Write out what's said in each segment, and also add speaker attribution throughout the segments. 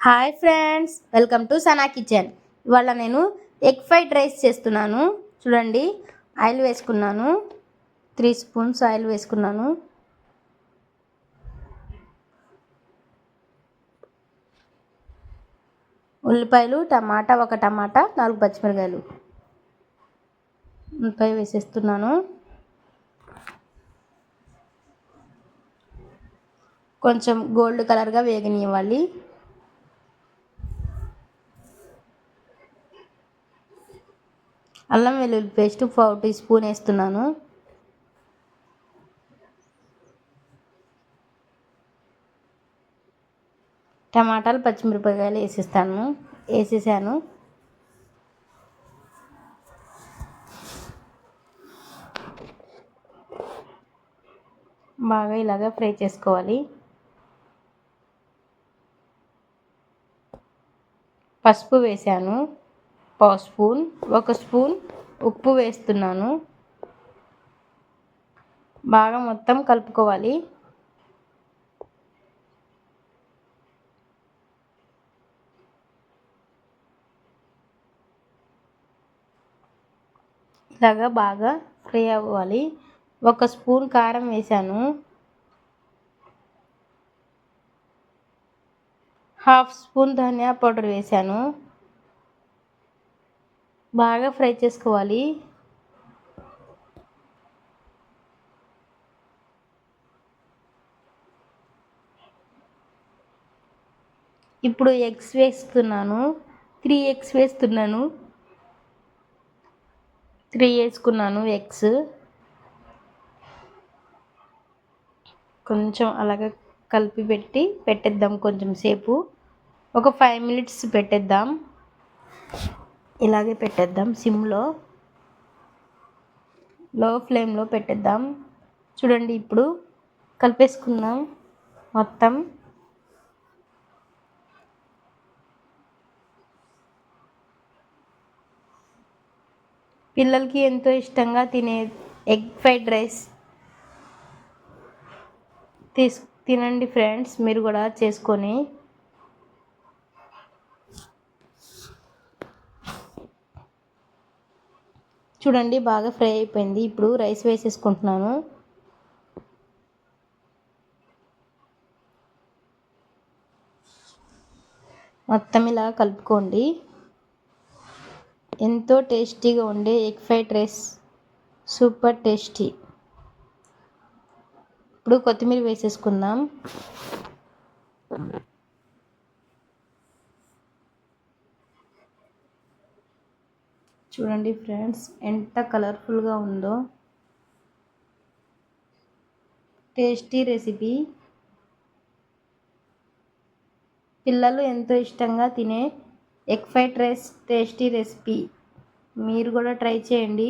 Speaker 1: Hi friends, welcome to Sana kitchen. ఇవాళ నేను egg fried rice చేస్తున్నాను. చూడండి, ఆయిల్ వేసుకున్నాను. 3 స్పూన్స్ ఆయిల్ వేసుకున్నాను. ఉల్లిపాయలు, టమాటా, ఒక టమాటా, 4 పచ్చిమిరకాయలు ఉల్లిపాయ వేసేస్తున్నాను. కొంచెం గోల్డ్ కలర్గా వేగనివ్వాలి. అల్లం వెల్లుల్లి పేస్ట్ 4 టీ స్పూన్ వేస్తున్నాను. టమాటాలు, పచ్చిమిరపకాయలు వేసేసాను. బాగా ఇలాగా ఫ్రై చేసుకోవాలి. పసుపు వేసాను 1 స్పూన్. 1 స్పూన్ ఉప్పు వేస్తున్నాను. బాగా మొత్తం కలుపుకోవాలి. ఇలాగా బాగా ఫ్రై అవ్వాలి. 1 స్పూన్ కారం వేసాను. 1/2 స్పూన్ ధనియా పౌడర్ వేసాను. బాగా ఫ్రై చేసుకోవాలి. ఇప్పుడు ఎగ్స్ వేస్తున్నాను. 3 ఎగ్స్ వేస్తున్నాను. 3 వేసుకున్నాను ఎగ్స్. కొంచెం అలాగ కలిపి పెట్టేద్దాం. కొంచెం సేపు, ఒక 5 మినిట్స్ పెట్టేద్దాం. ఇలాగే పెట్టేద్దాం. సిమ్లో, లో ఫ్లేమ్లో పెట్టేద్దాం. చూడండి, ఇప్పుడు కలిపేసుకుందాం మొత్తం. పిల్లలకి ఎంతో ఇష్టంగా తినే ఎగ్ ఫ్రైడ్ రైస్ తినండి ఫ్రెండ్స్, మీరు కూడా చేసుకొని. చూడండి, బాగా ఫ్రై అయిపోయింది. ఇప్పుడు రైస్ వేసేసుకుంటున్నాను. మొత్తం ఇలా కలుపుకోండి. ఎంతో టేస్టీగా ఉండే egg fried rice, super tasty. ఇప్పుడు కొత్తిమీర వేసేసుకుందాం. చూడండి ఫ్రెండ్స్, ఎంత కలర్ఫుల్గా ఉందో. టేస్టీ రెసిపీ, పిల్లలు ఎంతో ఇష్టంగా తినే egg fried rice tasty recipe. మీరు కూడా ట్రై చేయండి.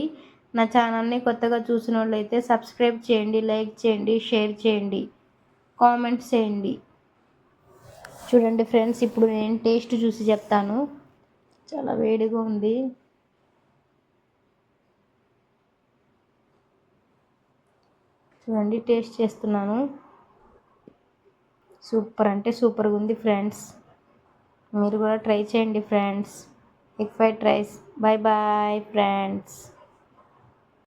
Speaker 1: నా ఛానల్ని కొత్తగా చూసిన వాళ్ళైతే సబ్స్క్రైబ్ చేయండి, లైక్ చేయండి, షేర్ చేయండి, కామెంట్స్ చేయండి. చూడండి ఫ్రెండ్స్, ఇప్పుడు నేను టేస్ట్ చూసి చెప్తాను. చాలా వేడిగా ఉంది. చూడండి, టేస్ట్ చేస్తున్నాను. సూపర్ అంటే సూపర్గా ఉంది ఫ్రెండ్స్. మీరు కూడా ట్రై చేయండి friends, egg fried rice. Bye bye friends.